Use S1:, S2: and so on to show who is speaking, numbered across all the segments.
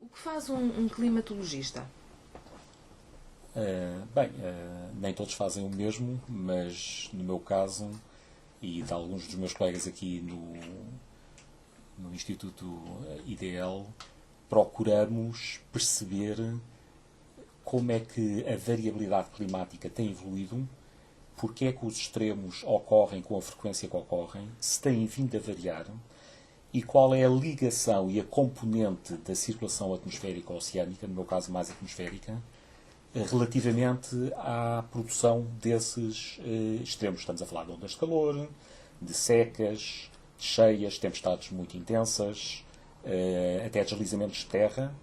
S1: O que faz um climatologista?
S2: Nem todos fazem o mesmo, mas no meu caso e de alguns dos meus colegas aqui no Instituto IDL, procuramos perceber como é que a variabilidade climática tem evoluído, porque é que os extremos ocorrem com a frequência que ocorrem, se têm vindo a variar e qual é a ligação e a componente da circulação atmosférica ou oceânica, no meu caso mais atmosférica, relativamente à produção desses extremos. Estamos a falar de ondas de calor, de secas, de cheias, tempestades muito intensas, até deslizamentos de terra,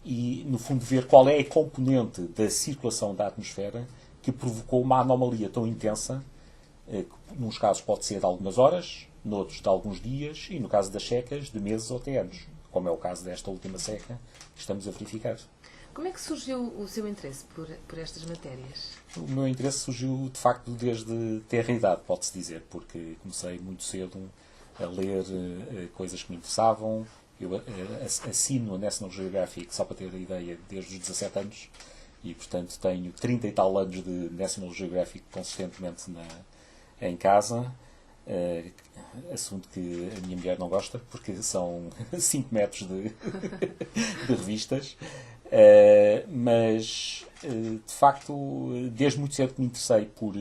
S2: e, no fundo, ver qual é a componente da circulação da atmosfera que provocou uma anomalia tão intensa, que, nos casos, pode ser de algumas horas, noutros de alguns dias, e, no caso das secas, de meses ou até anos, como é o caso desta última seca que estamos a verificar.
S1: Como é que surgiu o seu interesse por estas matérias?
S2: O meu interesse surgiu, de facto, desde ter idade, pode-se dizer, porque comecei muito cedo a ler coisas que me interessavam. Eu assino a National Geographic, só para ter a ideia, desde os 17 anos, e, portanto, tenho 30 e tal anos de National Geographic consistentemente em casa. Assunto que a minha mulher não gosta, porque são 5 metros de revistas. Mas, de facto, desde muito cedo que me interessei por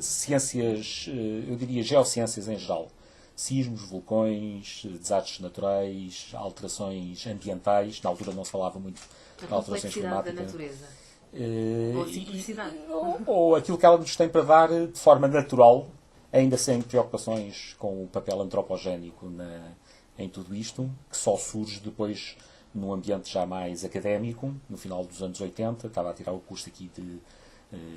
S2: ciências, eu diria geociências em geral. Sismos, vulcões, desastres naturais, alterações ambientais. Na altura não se falava muito de alterações climáticas.
S1: Da natureza. Ou a simplicidade.
S2: Ou aquilo que ela nos tem para dar de forma natural, ainda sem preocupações com o papel antropogénico em tudo isto, que só surge depois num ambiente já mais académico, no final dos anos 80, estava a tirar o curso aqui de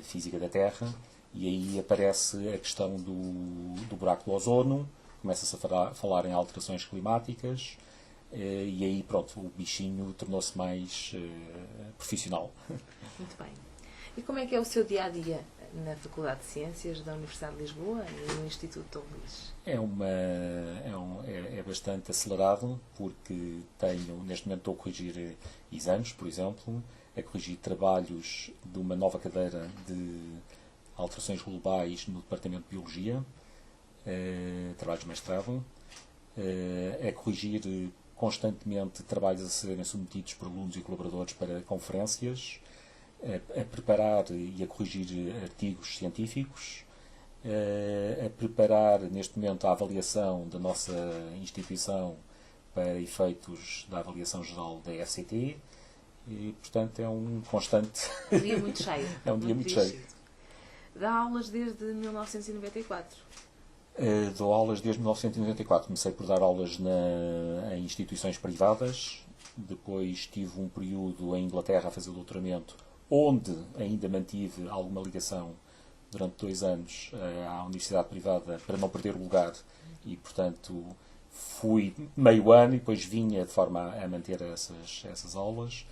S2: Física da Terra, e aí aparece a questão do buraco do ozono, começa-se a falar em alterações climáticas, e aí, pronto, o bichinho tornou-se mais profissional.
S1: Muito bem. E como é que é o seu dia-a-dia na Faculdade de Ciências da Universidade de Lisboa e no Instituto Dom Luís?
S2: É bastante acelerado, porque neste momento estou a corrigir exames, por exemplo, a corrigir trabalhos de uma nova cadeira de alterações globais no Departamento de Biologia, trabalhos de mestrado, a corrigir constantemente trabalhos a serem submetidos por alunos e colaboradores para conferências, a preparar e a corrigir artigos científicos, a preparar neste momento a avaliação da nossa instituição para efeitos da avaliação geral da FCT e, portanto, é um constante...
S1: Um dia muito cheio.
S2: É um dia muito cheio.
S1: Dá aulas desde 1994?
S2: Dou aulas desde 1994. Comecei por dar aulas em instituições privadas, depois tive um período em Inglaterra a fazer doutoramento, onde ainda mantive alguma ligação durante 2 anos à universidade privada para não perder o lugar e, portanto, fui meio ano e depois vinha de forma a manter essas aulas.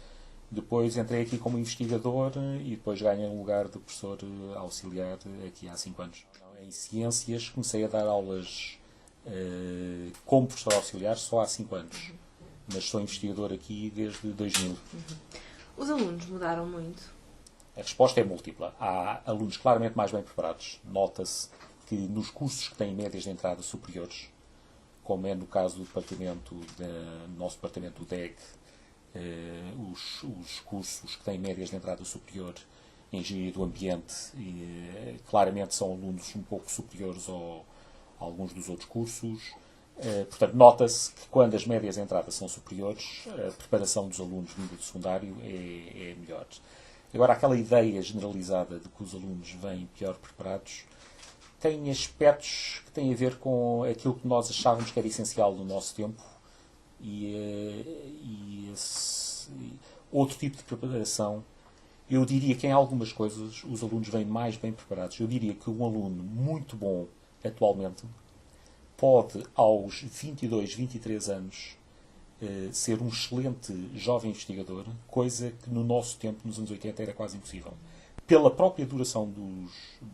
S2: Depois entrei aqui como investigador e depois ganhei um lugar de professor auxiliar aqui há 5 anos. Em ciências comecei a dar aulas como professor auxiliar só há 5 anos, mas sou investigador aqui desde 2000.
S1: Os alunos mudaram muito?
S2: A resposta é múltipla. Há alunos claramente mais bem preparados. Nota-se que nos cursos que têm médias de entrada superiores, como é no caso do nosso departamento do DEG, os cursos que têm médias de entrada superior em Engenharia do Ambiente, claramente são alunos um pouco superiores a alguns dos outros cursos. Portanto, nota-se que quando as médias de entrada são superiores, a preparação dos alunos no nível secundário é melhor. Agora, aquela ideia generalizada de que os alunos vêm pior preparados tem aspectos que têm a ver com aquilo que nós achávamos que era essencial no nosso tempo e outro tipo de preparação. Eu diria que em algumas coisas os alunos vêm mais bem preparados. Eu diria que um aluno muito bom atualmente pode, aos 22, 23 anos, ser um excelente jovem investigador, coisa que no nosso tempo, nos anos 80, era quase impossível. Pela própria duração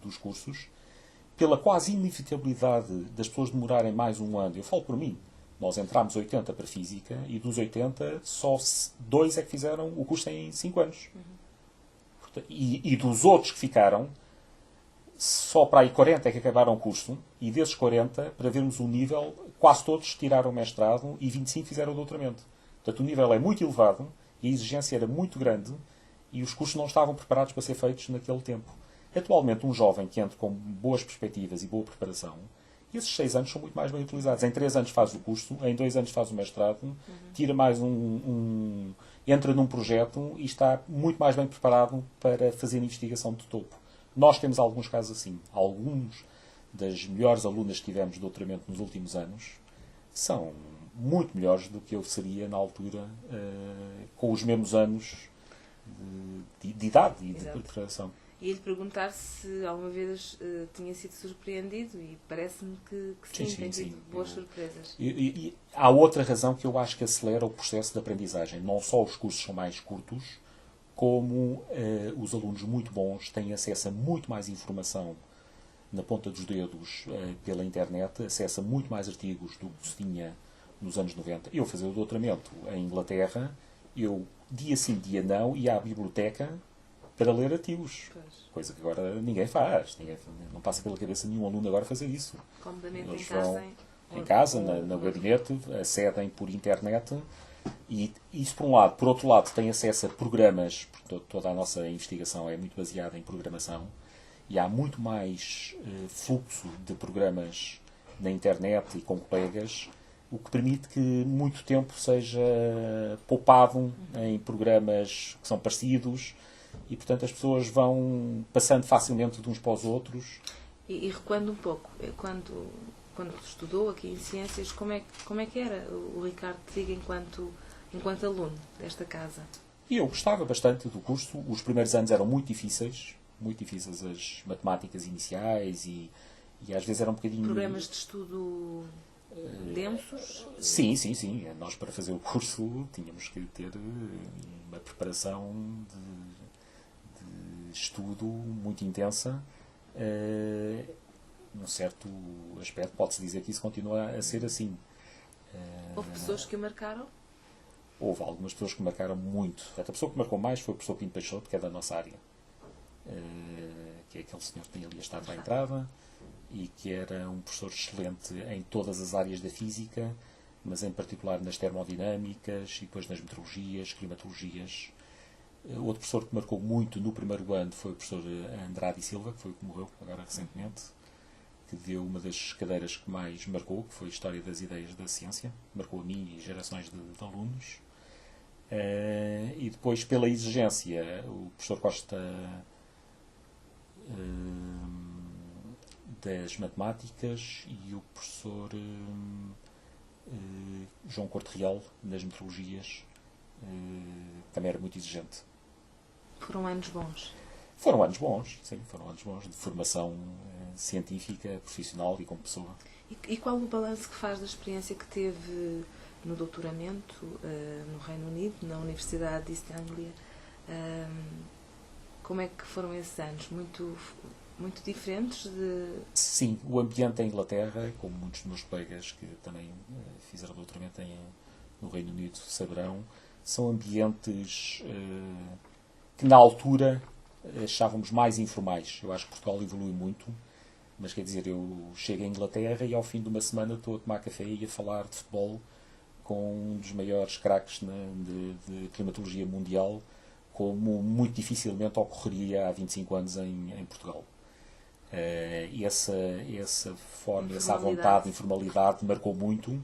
S2: dos cursos, pela quase inevitabilidade das pessoas demorarem mais um ano, eu falo por mim, Nós entramos 80 para Física e dos 80 só 2 é que fizeram o curso em 5 anos. E dos outros que ficaram, só para aí 40 é que acabaram o curso, e desses 40, para vermos o nível, quase todos tiraram o mestrado e 25 fizeram o doutoramento. Portanto, o nível é muito elevado e a exigência era muito grande e os cursos não estavam preparados para ser feitos naquele tempo. Atualmente, um jovem que entra com boas perspectivas e boa preparação, esses 6 anos são muito mais bem utilizados. Em 3 anos faz o curso, em 2 anos faz o mestrado, tira mais entra num projeto e está muito mais bem preparado para fazer investigação de topo. Nós temos alguns casos assim. Alguns das melhores alunas que tivemos de doutoramento nos últimos anos são muito melhores do que eu seria na altura, com os mesmos anos de idade e de preparação.
S1: E lhe perguntar se alguma vez tinha sido surpreendido, e parece-me que sim, tem tido boas surpresas.
S2: E há outra razão que eu acho que acelera o processo de aprendizagem. Não só os cursos são mais curtos, como os alunos muito bons têm acesso a muito mais informação na ponta dos dedos pela internet, acesso a muito mais artigos do que se tinha nos anos 90. Eu fazia o doutoramento em Inglaterra, eu dia sim, dia não, ia à biblioteca para ler artigos. Pois. Coisa que agora ninguém faz. Não passa pela cabeça nenhum aluno agora fazer isso.
S1: Comodamente
S2: eles
S1: em casa.
S2: Em casa, no gabinete, acedem por internet. E isso por um lado. Por outro lado, têm acesso a programas, porque toda a nossa investigação é muito baseada em programação. E há muito mais fluxo de programas na internet e com colegas, o que permite que muito tempo seja poupado em programas que são parecidos. E, portanto, as pessoas vão passando facilmente de uns para os outros.
S1: E recuando um pouco, quando estudou aqui em Ciências, como é que era o Ricardo Trigo enquanto aluno desta casa?
S2: Eu gostava bastante do curso. Os primeiros anos eram muito difíceis as matemáticas iniciais e às vezes eram um bocadinho...
S1: Programas de estudo densos?
S2: Sim. Nós, para fazer o curso, tínhamos que ter uma preparação de estudo muito intensa. Num certo aspecto, pode-se dizer que isso continua a ser assim.
S1: Houve pessoas que o marcaram?
S2: Houve algumas pessoas que marcaram muito. A pessoa que marcou mais foi o professor Pinto Peixoto, que é da nossa área. Que é aquele senhor que tem ali a estátua à entrada e que era um professor excelente em todas as áreas da física, mas em particular nas termodinâmicas e depois nas meteorologias, climatologias. Outro professor que marcou muito no primeiro ano foi o professor Andrade Silva, que foi o que morreu agora recentemente, que deu uma das cadeiras que mais marcou, que foi a História das Ideias da Ciência. Marcou a mim e gerações de alunos. E depois, pela exigência, o professor Costa das Matemáticas e o professor João Corte Real, das Meteorologias, também era muito exigente.
S1: Foram anos bons?
S2: Foram anos bons, sim, foram anos bons, de formação científica, profissional e como pessoa.
S1: E qual o balanço que faz da experiência que teve no doutoramento no Reino Unido, na Universidade de East Anglia? Como é que foram esses anos? Muito diferentes de...
S2: Sim, o ambiente em Inglaterra, como muitos dos meus colegas que também fizeram doutoramento no Reino Unido saberão, são ambientes que na altura achávamos mais informais. Eu acho que Portugal evoluiu muito, mas quer dizer, eu chego à Inglaterra e ao fim de uma semana estou a tomar café e a falar de futebol com um dos maiores craques de climatologia mundial, como muito dificilmente ocorreria há 25 anos em Portugal. Essa forma, essa vontade de informalidade marcou muito,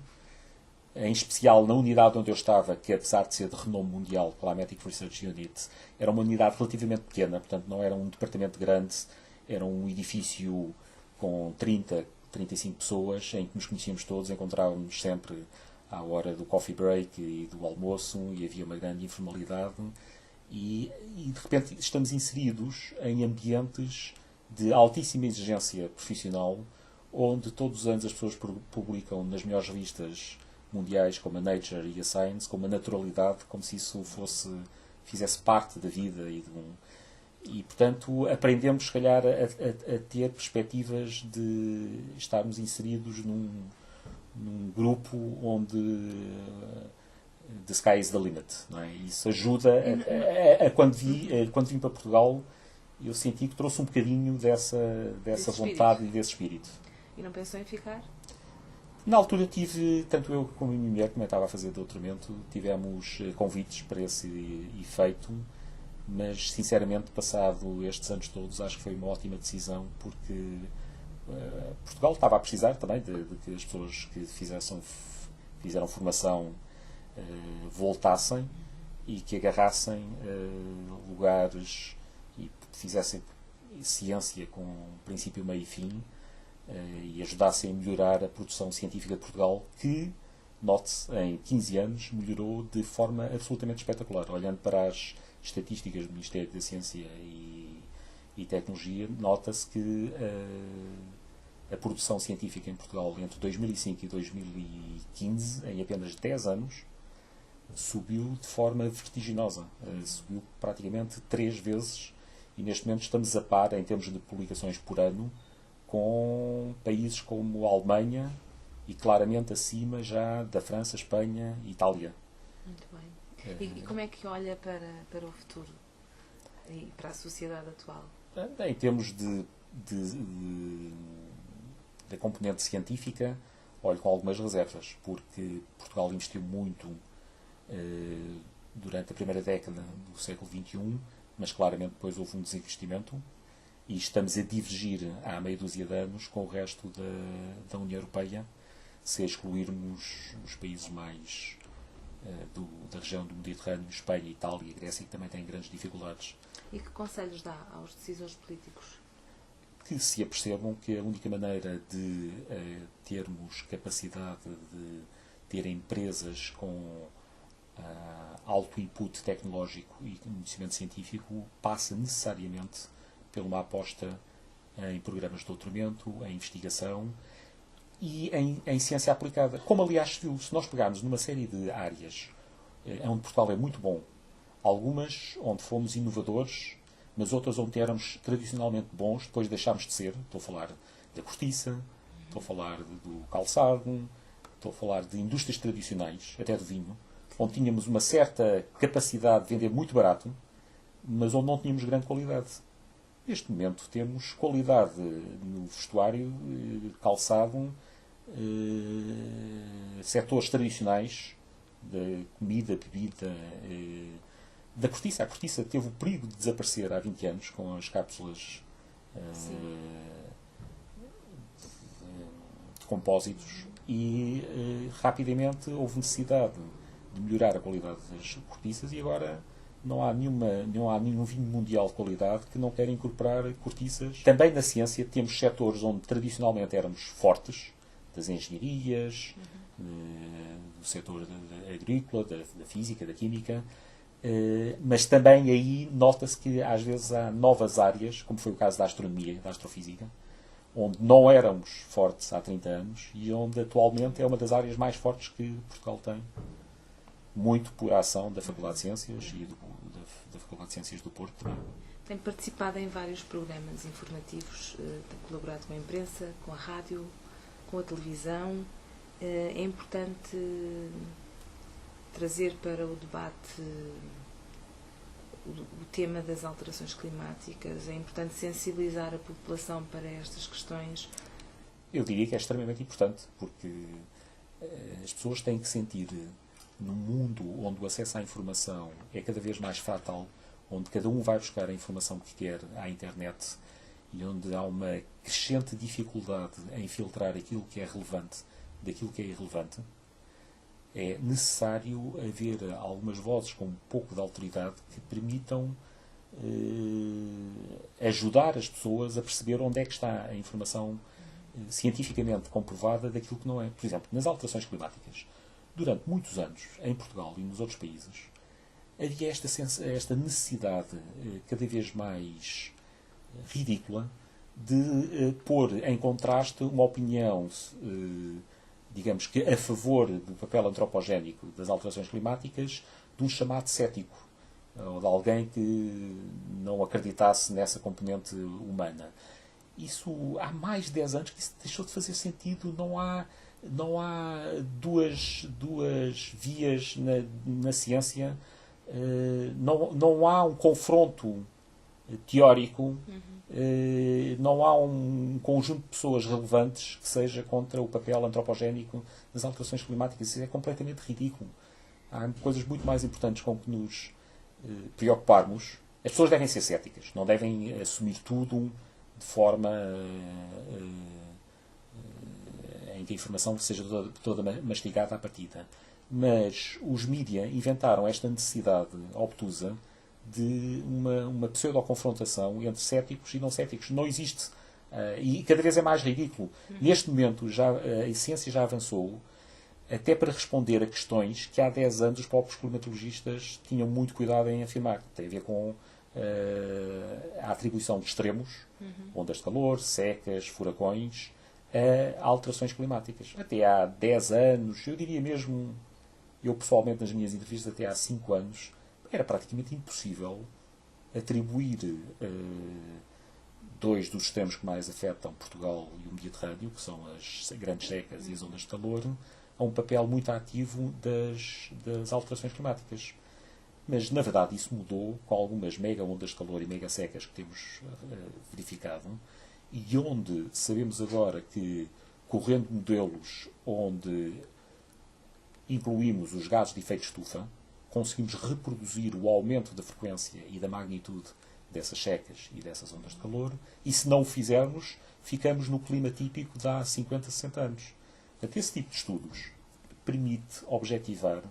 S2: em especial na unidade onde eu estava, que apesar de ser de renome mundial, Climatic Research Unit, era uma unidade relativamente pequena, portanto não era um departamento grande, era um edifício com 35 pessoas, em que nos conhecíamos todos, encontrávamos sempre à hora do coffee break e do almoço, e havia uma grande informalidade, e de repente estamos inseridos em ambientes de altíssima exigência profissional, onde todos os anos as pessoas publicam nas melhores revistas mundiais, como a Nature e a Science, com uma naturalidade, como se isso fizesse parte da vida e portanto aprendemos se calhar a ter perspectivas de estarmos inseridos num grupo onde the sky is the limit. Não é? Isso ajuda quando vim para Portugal, eu senti que trouxe um bocadinho dessa vontade e desse espírito.
S1: E não pensou em ficar?
S2: Na altura tive, tanto eu como a minha mulher, que estava a fazer doutoramento, tivemos convites para esse efeito, mas sinceramente, passado estes anos todos, acho que foi uma ótima decisão, porque Portugal estava a precisar também de que as pessoas que fizeram formação voltassem e que agarrassem lugares e fizessem ciência com princípio, meio e fim, e ajudassem a melhorar a produção científica de Portugal, que, note-se, em 15 anos melhorou de forma absolutamente espetacular. Olhando para as estatísticas do Ministério da Ciência e Tecnologia, nota-se que a produção científica em Portugal entre 2005 e 2015, em apenas 10 anos, subiu de forma vertiginosa. Subiu praticamente 3 vezes, e neste momento estamos a par, em termos de publicações por ano, com países como a Alemanha e claramente acima já da França, Espanha e Itália.
S1: Muito bem. E como é que olha para o futuro e para a sociedade atual?
S2: Em termos da componente científica, olho com algumas reservas, porque Portugal investiu muito durante a primeira década do século XXI, mas claramente depois houve um desinvestimento e estamos a divergir há meia dúzia de anos com o resto da União Europeia, se excluirmos os países mais da região do Mediterrâneo, Espanha, Itália e Grécia, que também têm grandes dificuldades.
S1: E que conselhos dá aos decisores políticos?
S2: Que se apercebam que a única maneira de termos capacidade de ter empresas com alto input tecnológico e conhecimento científico passa necessariamente por uma aposta em programas de doutoramento, em investigação e em ciência aplicada. Como, aliás, se viu, se nós pegarmos numa série de áreas onde Portugal é muito bom, algumas onde fomos inovadores, mas outras onde éramos tradicionalmente bons, depois deixámos de ser. Estou a falar da cortiça, estou a falar do calçado, estou a falar de indústrias tradicionais, até do vinho, onde tínhamos uma certa capacidade de vender muito barato, mas onde não tínhamos grande qualidade. Neste momento temos qualidade no vestuário, calçado, setores tradicionais, da comida, bebida, da cortiça. A cortiça teve o perigo de desaparecer há 20 anos com as cápsulas de compósitos e rapidamente houve necessidade de melhorar a qualidade das cortiças e agora não há nenhum vinho mundial de qualidade que não queira incorporar cortiças. Também na ciência temos setores onde tradicionalmente éramos fortes, das engenharias, do setor agrícola, da física, da química, mas também aí nota-se que às vezes há novas áreas, como foi o caso da astronomia, da astrofísica, onde não éramos fortes há 30 anos e onde atualmente é uma das áreas mais fortes que Portugal tem. Muito por ação da Faculdade de Ciências e da Faculdade de Ciências do Porto também.
S1: Tem participado em vários programas informativos, tem colaborado com a imprensa, com a rádio, com a televisão. É importante trazer para o debate o tema das alterações climáticas, é importante sensibilizar a população para estas questões.
S2: Eu diria que é extremamente importante, porque as pessoas têm que sentir, num mundo onde o acesso à informação é cada vez mais fatal, onde cada um vai buscar a informação que quer à internet e onde há uma crescente dificuldade em filtrar aquilo que é relevante daquilo que é irrelevante, é necessário haver algumas vozes com um pouco de autoridade que permitam ajudar as pessoas a perceber onde é que está a informação cientificamente comprovada daquilo que não é. Por exemplo, nas alterações climáticas, durante muitos anos, em Portugal e nos outros países, havia esta necessidade cada vez mais ridícula de pôr em contraste uma opinião, digamos que a favor do papel antropogénico das alterações climáticas, de um chamado cético, ou de alguém que não acreditasse nessa componente humana. Isso há mais de 10 anos que isso deixou de fazer sentido. Não há não há duas vias na ciência, não há um confronto teórico, não há um conjunto de pessoas relevantes que seja contra o papel antropogénico das alterações climáticas. Isso é completamente ridículo. Há coisas muito mais importantes com que nos preocuparmos. As pessoas devem ser céticas, não devem assumir tudo de forma em que a informação seja toda mastigada à partida. Mas os mídia inventaram esta necessidade obtusa de uma pseudo-confrontação entre céticos e não céticos. Não existe. E cada vez é mais ridículo. Neste momento, a ciência já avançou até para responder a questões que há 10 anos os próprios climatologistas tinham muito cuidado em afirmar. Tem a ver com a atribuição de extremos, ondas de calor, secas, furacões, a alterações climáticas. Até há 10 anos, eu diria mesmo, eu pessoalmente nas minhas entrevistas, até há 5 anos, era praticamente impossível atribuir dois dos extremos que mais afetam Portugal e o Mediterrâneo, que são as grandes secas e as ondas de calor, a um papel muito ativo das alterações climáticas. Mas, na verdade, isso mudou com algumas mega ondas de calor e mega secas que temos verificado, e onde sabemos agora que, correndo modelos onde incluímos os gases de efeito estufa, conseguimos reproduzir o aumento da frequência e da magnitude dessas secas e dessas ondas de calor, e se não o fizermos, ficamos no clima típico de há 50, 60 anos. Portanto, esse tipo de estudos permite objetivar,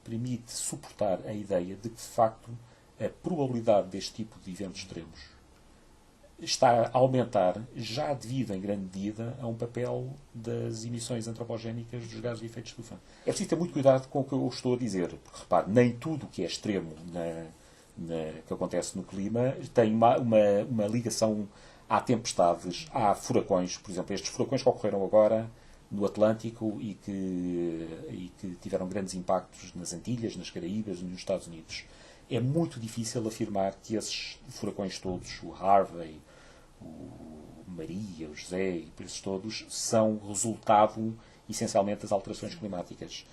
S2: permite suportar a ideia de que, de facto, a probabilidade deste tipo de eventos extremos está a aumentar, já devido, em grande medida, a um papel das emissões antropogénicas dos gases de efeito de estufa. É preciso ter muito cuidado com o que eu estou a dizer, porque, repare, nem tudo o que é extremo que acontece no clima tem uma ligação a tempestades, a furacões. Por exemplo, estes furacões que ocorreram agora no Atlântico e que tiveram grandes impactos nas Antilhas, nas Caraíbas e nos Estados Unidos. É muito difícil afirmar que esses furacões todos, o Harvey, o Maria, o José e esses todos, são resultado essencialmente das alterações climáticas.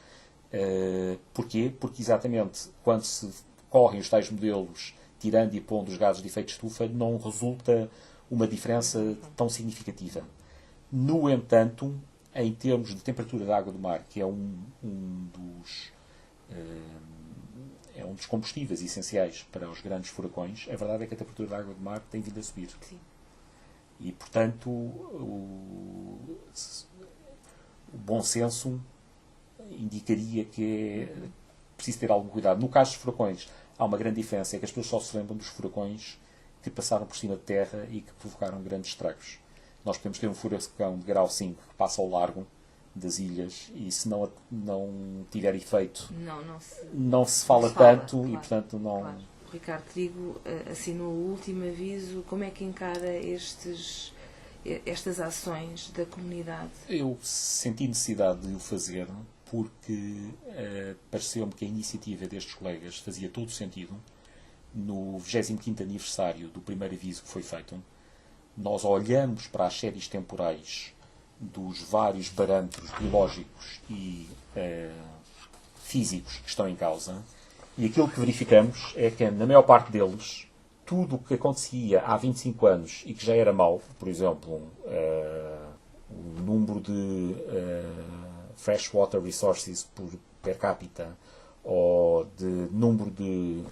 S2: Porquê? Porque exatamente quando se correm os tais modelos tirando e pondo os gases de efeito de estufa, não resulta uma diferença tão significativa. No entanto, em termos de temperatura da água do mar, que é um dos combustíveis essenciais para os grandes furacões, a verdade é que a temperatura da água do mar tem vindo a subir.
S1: Sim.
S2: E, portanto, o bom senso indicaria que é preciso ter algum cuidado. No caso dos furacões, há uma grande diferença, é que as pessoas só se lembram dos furacões que passaram por cima de terra e que provocaram grandes estragos. Nós podemos ter um furacão de grau 5 que passa ao largo das ilhas e se não tiver efeito não se fala tanto, claro, e portanto não...
S1: Claro. O Ricardo Trigo assinou o último aviso. Como é que encara estas ações da comunidade?
S2: Eu senti necessidade de o fazer porque pareceu-me que a iniciativa destes colegas fazia todo o sentido. No 25º aniversário do primeiro aviso que foi feito, nós olhamos para as séries temporais dos vários parâmetros biológicos e físicos que estão em causa, e aquilo que verificamos é que, na maior parte deles, tudo o que acontecia há 25 anos e que já era mau, por exemplo, o número de freshwater resources per capita ou de número de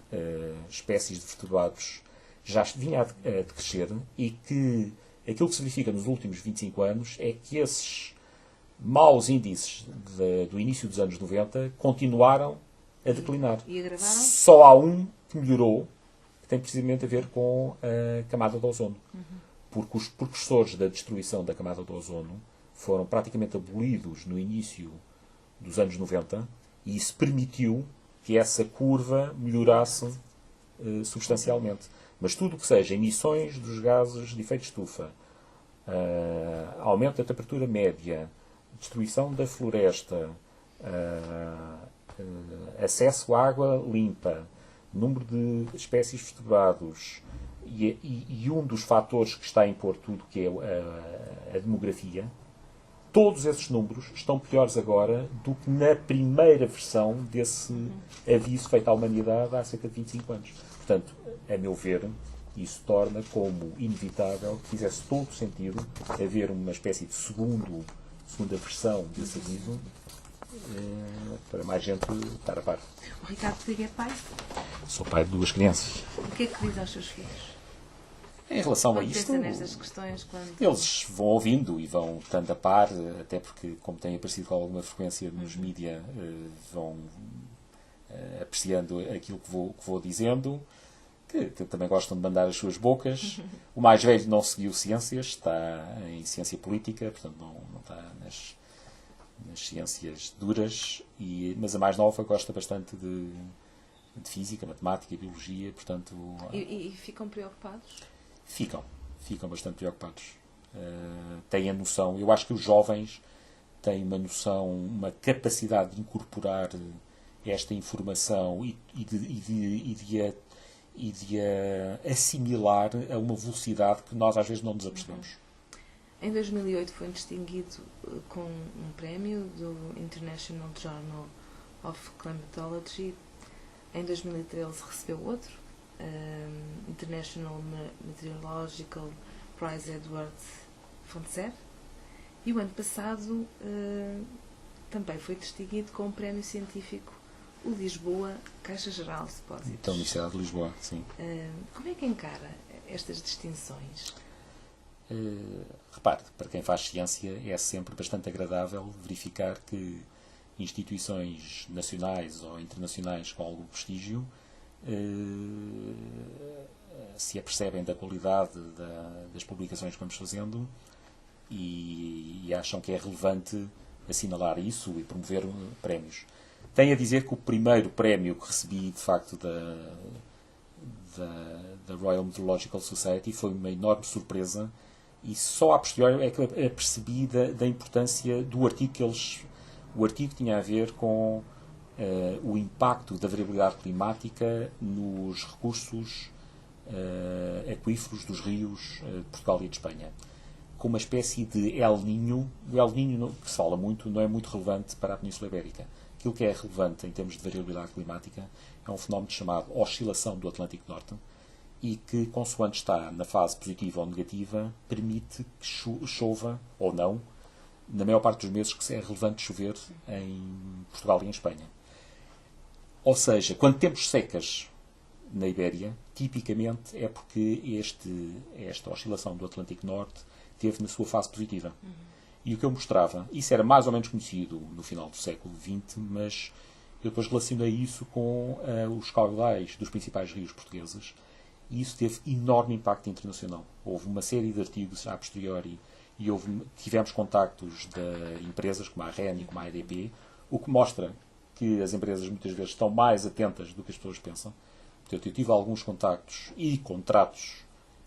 S2: espécies de vertebrados já vinha a decrescer, e que aquilo que se verifica nos últimos 25 anos é que esses maus índices do início dos anos 90 continuaram a declinar.
S1: E agravaram?
S2: Só há um que melhorou, que tem precisamente a ver com a camada de ozono. Porque os precursores da destruição da camada de ozono foram praticamente abolidos no início dos anos 90, e isso permitiu que essa curva melhorasse substancialmente. Mas tudo o que seja emissões dos gases de efeito de estufa, aumento da temperatura média, destruição da floresta, acesso à água limpa, número de espécies de vertebrados e um dos fatores que está a impor tudo, que é a demografia, todos esses números estão piores agora do que na primeira versão desse aviso feito à humanidade há cerca de 25 anos. Portanto, a meu ver, isso torna como inevitável que fizesse todo o sentido haver uma espécie de segunda versão desse aviso para mais gente estar a par.
S1: O Ricardo Trigo é pai?
S2: Sou pai de 2 crianças.
S1: O que é que diz aos seus filhos?
S2: Em relação a
S1: Quando
S2: isto,
S1: pensa nestas questões, quando...
S2: eles vão ouvindo e vão estando a par, até porque, como têm aparecido com alguma frequência nos mídia, vão apreciando aquilo que vou dizendo, que também gostam de mandar as suas bocas. O mais velho não seguiu ciências, está em ciência política, portanto não está nas ciências duras, mas a mais nova gosta bastante de física, matemática e biologia, portanto...
S1: E ficam preocupados?
S2: Ficam bastante preocupados. Têm a noção, eu acho que os jovens têm uma noção, uma capacidade de incorporar esta informação e de a assimilar a uma velocidade que nós às vezes não nos apercebemos.
S1: Em 2008 foi distinguido com um prémio do International Journal of Climatology. Em 2013 recebeu outro, International Meteorological Prize Edward Fonser. E o ano passado também foi distinguido com um prémio científico, o Lisboa Caixa Geral de Depósitos.
S2: Da Universidade de Lisboa, sim.
S1: Como é que encara estas distinções?
S2: Repare, para quem faz ciência é sempre bastante agradável verificar que instituições nacionais ou internacionais com algum prestígio se apercebem da qualidade das publicações que vamos fazendo e acham que é relevante assinalar isso e promover prémios. Tenho a dizer que o primeiro prémio que recebi, de facto, da Royal Meteorological Society foi uma enorme surpresa e só a posteriori é que percebi da importância do artigo que eles... O artigo tinha a ver com o impacto da variabilidade climática nos recursos aquíferos dos rios de Portugal e de Espanha, com uma espécie de El Niño. O El Niño, que se fala muito, não é muito relevante para a Península Ibérica. Aquilo que é relevante em termos de variabilidade climática é um fenómeno chamado oscilação do Atlântico Norte e que, consoante está na fase positiva ou negativa, permite que chova ou não na maior parte dos meses que é relevante chover em Portugal e em Espanha. Ou seja, quando temos secas na Ibéria, tipicamente é porque esta oscilação do Atlântico Norte teve na sua fase positiva. E o que eu mostrava, isso era mais ou menos conhecido no final do século XX, mas eu depois relacionei isso com os caudais dos principais rios portugueses e isso teve enorme impacto internacional. Houve uma série de artigos a posteriori e tivemos contactos de empresas como a REN e como a EDP, o que mostra que as empresas muitas vezes estão mais atentas do que as pessoas pensam. Portanto, eu tive alguns contactos e contratos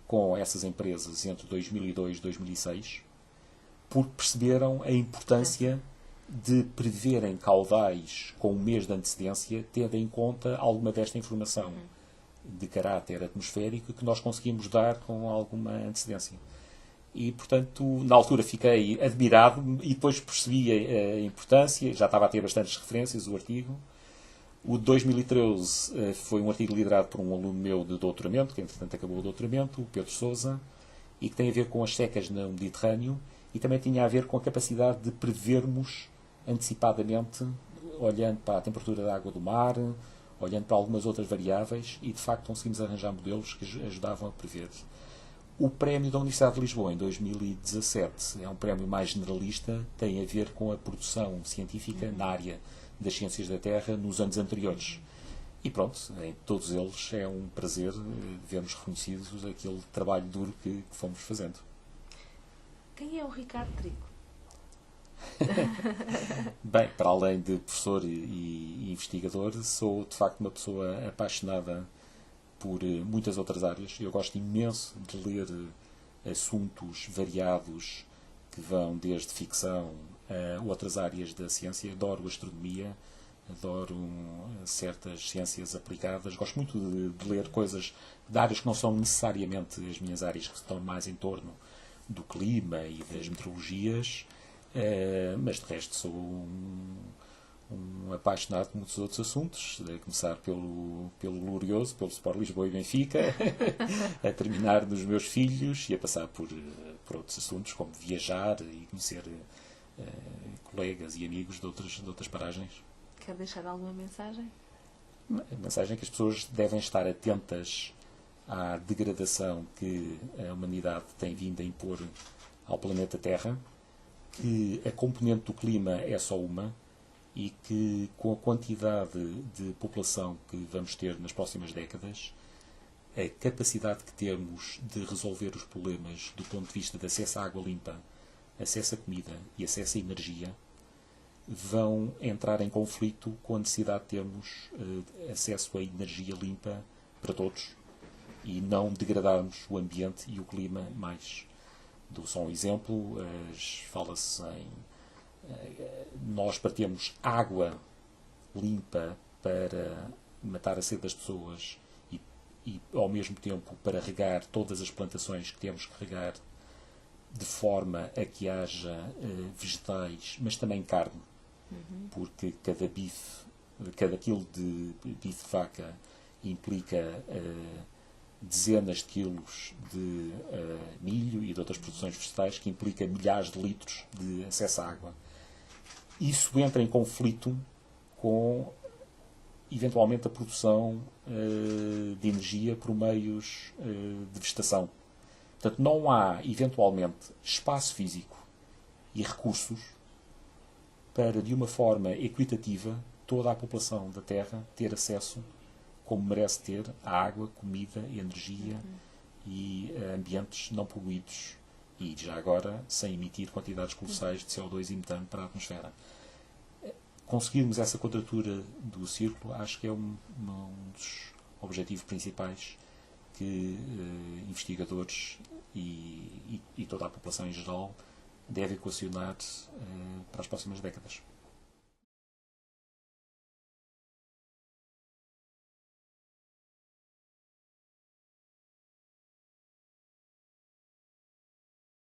S2: com essas empresas entre 2002 e 2006, porque perceberam a importância de preverem caudais com um mês de antecedência, tendo em conta alguma desta informação de caráter atmosférico que nós conseguimos dar com alguma antecedência. E, portanto, na altura fiquei admirado e depois percebi a importância, já estava a ter bastantes referências, o artigo. O de 2013 foi um artigo liderado por um aluno meu de doutoramento, que entretanto acabou o doutoramento, o Pedro Sousa, e que tem a ver com as secas no Mediterrâneo e também tinha a ver com a capacidade de prevermos antecipadamente, olhando para a temperatura da água do mar, olhando para algumas outras variáveis e, de facto, conseguimos arranjar modelos que ajudavam a prever. O prémio da Universidade de Lisboa, em 2017, é um prémio mais generalista, tem a ver com a produção científica na área das ciências da Terra nos anos anteriores. E pronto, em todos eles é um prazer vermos reconhecidos aquele trabalho duro que fomos fazendo.
S1: Quem é o Ricardo Trigo?
S2: Bem, para além de professor e investigador, sou de facto uma pessoa apaixonada por muitas outras áreas. Eu gosto imenso de ler assuntos variados que vão desde ficção a outras áreas da ciência. Adoro astronomia, adoro certas ciências aplicadas. Gosto muito de ler coisas de áreas que não são necessariamente as minhas áreas, que estão mais em torno do clima e das meteorologias. Mas de resto sou um apaixonado por muitos outros assuntos, a começar pelo glorioso, pelo Sport Lisboa e Benfica, a terminar nos meus filhos e a passar por outros assuntos, como viajar e conhecer colegas e amigos de outras paragens.
S1: Quer deixar alguma mensagem?
S2: A mensagem é que as pessoas devem estar atentas à degradação que a humanidade tem vindo a impor ao planeta Terra, que a componente do clima é só uma e que, com a quantidade de população que vamos ter nas próximas décadas, a capacidade que temos de resolver os problemas do ponto de vista de acesso à água limpa, acesso à comida e acesso à energia vão entrar em conflito com a necessidade de termos acesso à energia limpa para todos e não degradarmos o ambiente e o clima mais. Dou só um exemplo, fala-se em nós, para termos água limpa para matar a sede das pessoas e ao mesmo tempo para regar todas as plantações que temos que regar de forma a que haja vegetais, mas também carne, porque cada quilo de bife de vaca implica dezenas de quilos de milho e de outras produções vegetais, que implica milhares de litros de acesso à água. Isso entra em conflito com, eventualmente, a produção de energia por meios de vegetação. Portanto, não há, eventualmente, espaço físico e recursos para, de uma forma equitativa, toda a população da Terra ter acesso, como merece ter, a água, comida, energia e ambientes não poluídos e, já agora, sem emitir quantidades colossais de CO2 e metano para a atmosfera. Conseguirmos essa quadratura do círculo, acho que é um dos objetivos principais que investigadores e toda a população em geral devem equacionar para as próximas décadas.